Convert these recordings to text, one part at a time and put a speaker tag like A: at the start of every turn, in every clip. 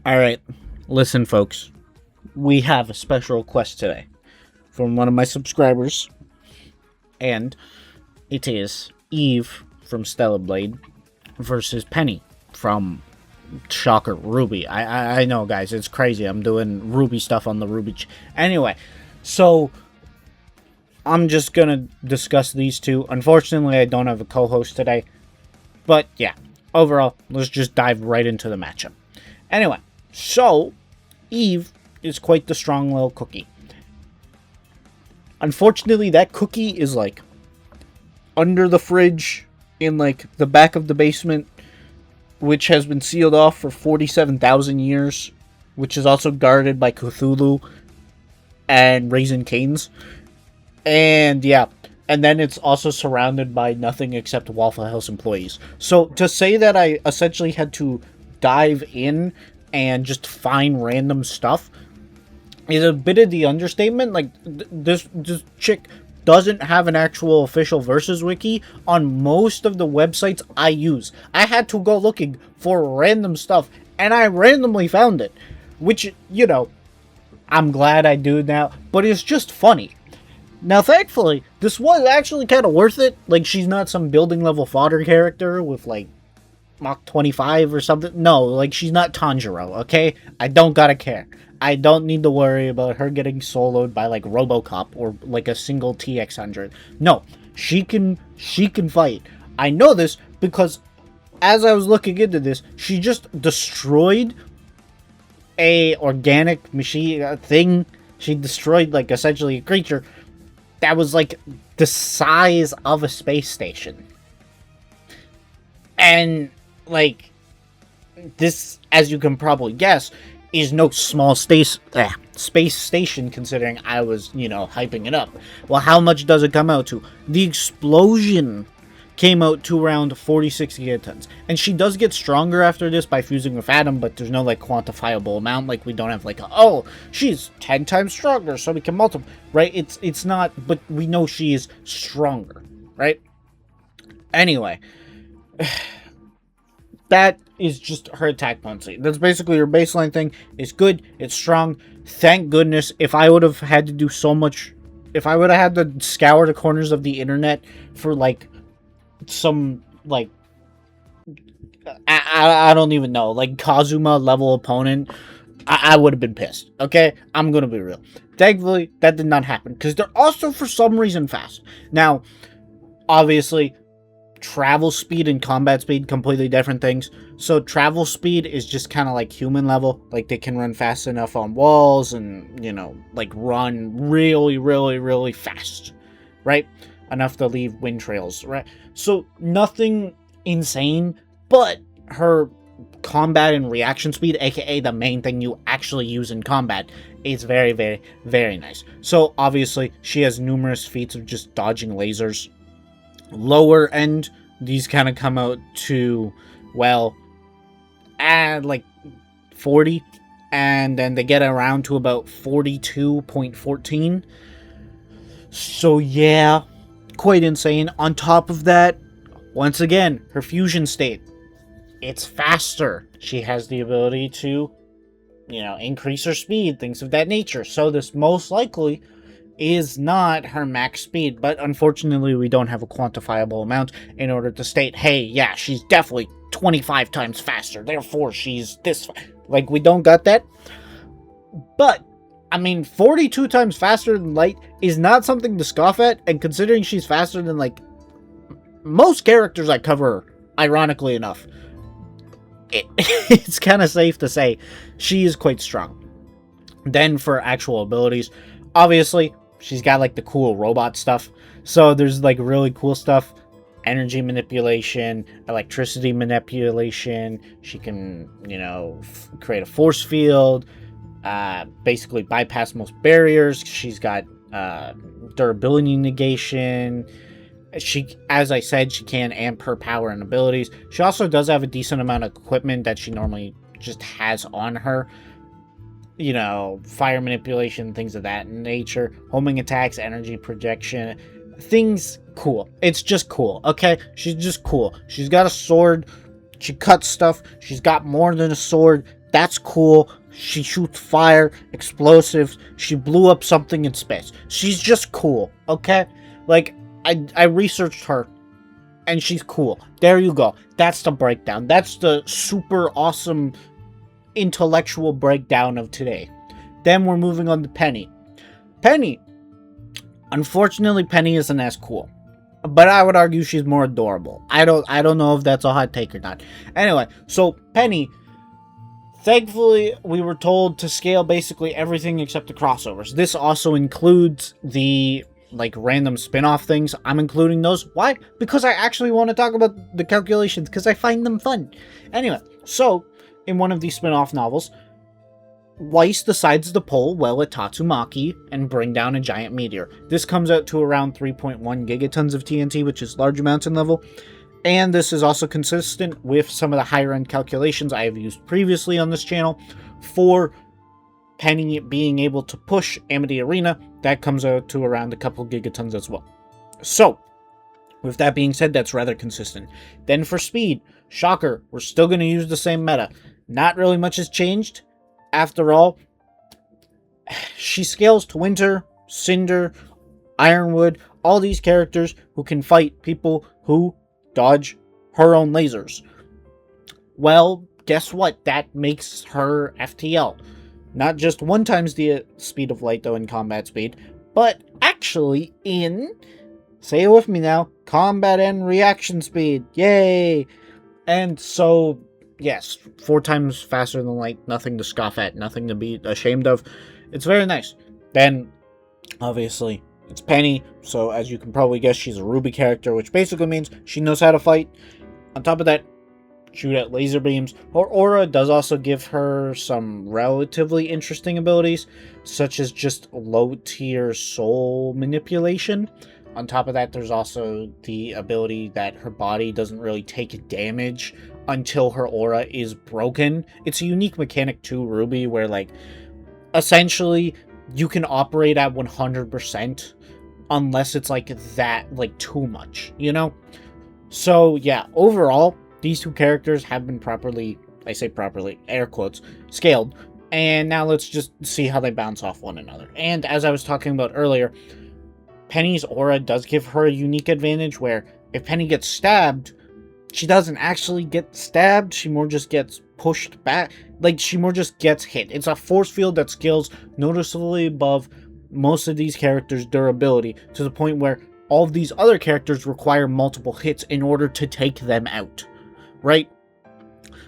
A: Alright, listen folks, we have a special request today from one of my subscribers, and it is Eve from Stellar Blade versus Penny from Shocker Rwby. I know, guys, it's crazy. I'm doing Rwby stuff on the Rwby. Anyway, so I'm just gonna discuss these two. Unfortunately, I don't have a co-host today, but yeah, overall, let's just dive right into the matchup. Anyway, so Eve is quite the strong little cookie. Unfortunately, that cookie is like under the fridge in like the back of the basement, which has been sealed off for 47,000 years, which is also guarded by Cthulhu and Raisin Canes. And yeah, and then it's also surrounded by nothing except Waffle House employees. So to say that I essentially had to dive in and just find random stuff is a bit of the understatement. Like, this chick doesn't have an actual official Versus wiki on most of the websites I use. I had to go looking for random stuff, and I randomly found it. Which, you know, I'm glad I do now, but it's just funny. Now, thankfully, this was actually kind of worth it. Like, she's not some building level fodder character with, like, Mach 25 or something. No, like, she's not Tanjiro, okay? I don't gotta care. I don't need to worry about her getting soloed by, like, RoboCop or, like, a single TX100. No, she can fight. I know this because as I was looking into this, she just destroyed a organic machine thing. She destroyed, like, essentially a creature that was, like, the size of a space station. And, like, this, as you can probably guess, is no small space station, considering I was, you know, hyping it up. Well, how much does it come out to? The explosion came out to around 46 gigatons. And she does get stronger after this by fusing with Adam, but there's no, like, quantifiable amount. Like, we don't have, like, oh, she's 10 times stronger, so we can multiply, right? It's not, but we know she is stronger, right? Anyway, that is just her attack potency. That's basically her baseline thing. It's good. It's strong. Thank goodness. If I would have had to do so much, if I would have had to scour the corners of the internet for, like, some, like, I don't even know, like, Kazuma level opponent, I would have been pissed. Okay? I'm gonna be real. Thankfully, that did not happen, because they're also, for some reason, fast. Now, obviously, travel speed and combat speed, completely different things. So travel speed is just kind of like human level. Like, they can run fast enough on walls and, you know, like, run really, really, really fast, right? Enough to leave wind trails, right? So nothing insane, but her combat and reaction speed, aka the main thing you actually use in combat, is very, very, very nice. So obviously she has numerous feats of just dodging lasers. Lower end, these kind of come out to, well, like 40, and then they get around to about 42.14. So yeah, quite insane. On top of that, once again, her fusion state, it's faster. She has the ability to, you know, increase her speed, things of that nature. So this most likely is not her max speed, but unfortunately we don't have a quantifiable amount in order to state, hey, yeah, she's definitely 25 times faster, therefore she's this. Like, we don't got that. But I mean, 42 times faster than light is not something to scoff at, and considering she's faster than, like, most characters I cover, ironically enough, it's kind of safe to say she is quite strong. Then for actual abilities, obviously she's got, like, the cool robot stuff. So there's, like, really cool stuff. Energy manipulation, electricity manipulation. She can, you know, create a force field. Basically bypass most barriers. She's got durability negation. She, as I said, she can amp her power and abilities. She also does have a decent amount of equipment that she normally just has on her. You know, fire manipulation, things of that nature. Homing attacks, energy projection. Things cool. It's just cool, okay? She's just cool. She's got a sword. She cuts stuff. She's got more than a sword. That's cool. She shoots fire, explosives. She blew up something in space. She's just cool, okay? Like, I researched her, and she's cool. There you go. That's the breakdown. That's the super awesome intellectual breakdown of today. Then we're moving on to Penny. Penny. Unfortunately, Penny isn't as cool. But I would argue she's more adorable. I don't know if that's a hot take or not. Anyway, so Penny, thankfully, we were told to scale basically everything except the crossovers. This also includes the, like, random spin-off things. I'm including those. Why? Because I actually want to talk about the calculations, because I find them fun. Anyway, so, in one of these spin-off novels, Weiss decides to pull well at Tatsumaki and bring down a giant meteor. This comes out to around 3.1 gigatons of TNT, which is large amounts in level. And this is also consistent with some of the higher end calculations I have used previously on this channel for Penny being able to push Amity Arena. That comes out to around a couple gigatons as well. So, with that being said, that's rather consistent. Then for speed, shocker, we're still going to use the same meta. Not really much has changed. After all, she scales to Winter, Cinder, Ironwood, all these characters who can fight people who dodge her own lasers. Well, guess what? That makes her FTL. Not just 1 times the speed of light, though, in combat speed, but actually in, say it with me now, combat and reaction speed. Yay! And so, yes, 4 times faster than light, nothing to scoff at, nothing to be ashamed of. It's very nice. Then, obviously, it's Penny, so as you can probably guess, she's a Rwby character, which basically means she knows how to fight. On top of that, shoot at laser beams. Her aura does also give her some relatively interesting abilities, such as just low-tier soul manipulation. On top of that, there's also the ability that her body doesn't really take damage until her aura is broken. It's a unique mechanic to Rwby where, like, essentially you can operate at 100% unless it's like that, like, too much, you know? So yeah, overall, these 2 characters have been properly, I say properly, air quotes, scaled. And now let's just see how they bounce off one another. And as I was talking about earlier, Penny's aura does give her a unique advantage where if Penny gets stabbed, she doesn't actually get stabbed, she more just gets pushed back. Like, she more just gets hit. It's a force field that scales noticeably above most of these characters' durability, to the point where all of these other characters require multiple hits in order to take them out. Right?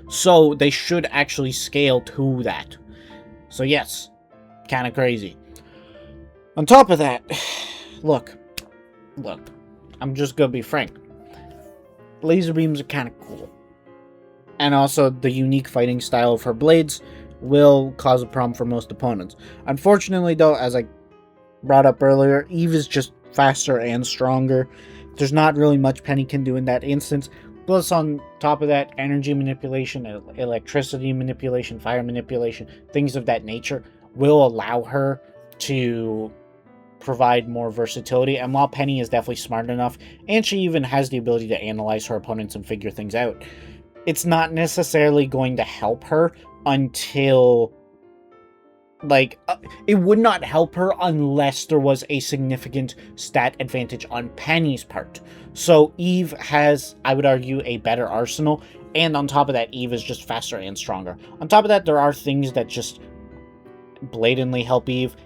A: So, they should actually scale to that. So yes, kind of crazy. On top of that, look, I'm just gonna be frank. Laser beams are kind of cool. And also, the unique fighting style of her blades will cause a problem for most opponents. Unfortunately, though, as I brought up earlier, Eve is just faster and stronger. There's not really much Penny can do in that instance. Plus, on top of that, energy manipulation, electricity manipulation, fire manipulation, things of that nature will allow her to provide more versatility. And while Penny is definitely smart enough, and she even has the ability to analyze her opponents and figure things out, it's not necessarily going to help her until, like, it would not help her unless there was a significant stat advantage on Penny's part. So Eve has, I would argue, a better arsenal, and on top of that, Eve is just faster and stronger. On top of that, there are things that just blatantly help Eve.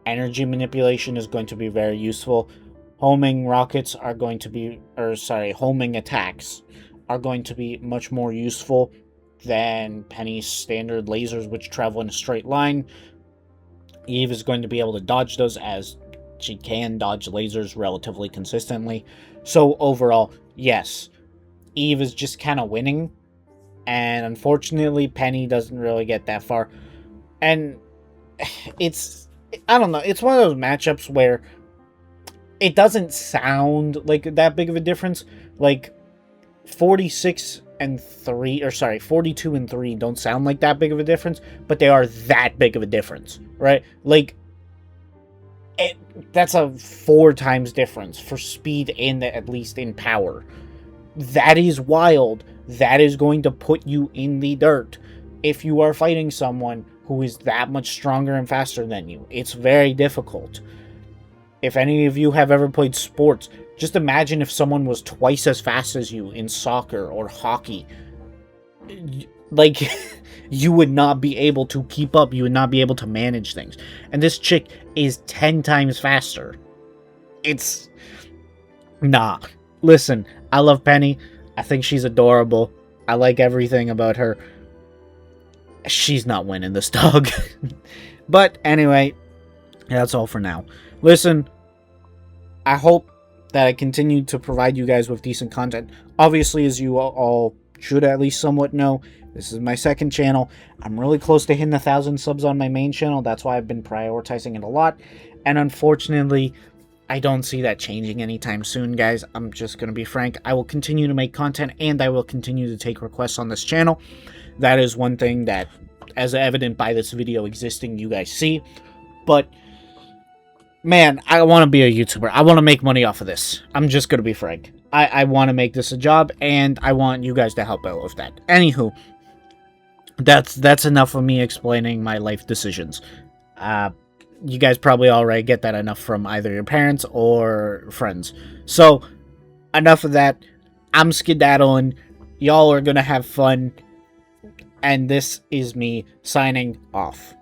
A: Energy manipulation is going to be very useful. Homing rockets are going to be, homing attacks are going to be much more useful than Penny's standard lasers, which travel in a straight line. Eve is going to be able to dodge those, as she can dodge lasers relatively consistently. So overall, yes, Eve is just kind of winning, and unfortunately, Penny doesn't really get that far. And it's, I don't know, it's one of those matchups where it doesn't sound like that big of a difference. Like, 42 and 3 don't sound like that big of a difference, but they are that big of a difference, right? Like, that's a 4 times difference for speed and at least in power. That is wild. That is going to put you in the dirt. if you are fighting someone who is that much stronger and faster than you. It's very difficult. If any of you have ever played sports, just imagine if someone was twice as fast as you in soccer or hockey. Like, you would not be able to keep up. You would not be able to manage things. And this chick is 10 times faster. It's... Nah. Listen, I love Penny. I think she's adorable. I like everything about her. She's not winning this, dog. But anyway, that's all for now. Listen, I hope that I continue to provide you guys with decent content. Obviously, as you all should at least somewhat know, this is my second channel. I'm really close to hitting 1,000 subs on my main channel. That's why I've been prioritizing it a lot. And unfortunately, I don't see that changing anytime soon, guys. I'm just going to be frank. I will continue to make content, and I will continue to take requests on this channel. That is one thing that, as evident by this video existing, you guys see. But, man, I want to be a YouTuber. I want to make money off of this. I'm just going to be frank. I want to make this a job, and I want you guys to help out with that. Anywho, that's enough of me explaining my life decisions. You guys probably already get that enough from either your parents or friends. So, enough of that. I'm skedaddling. Y'all are going to have fun. And this is me signing off.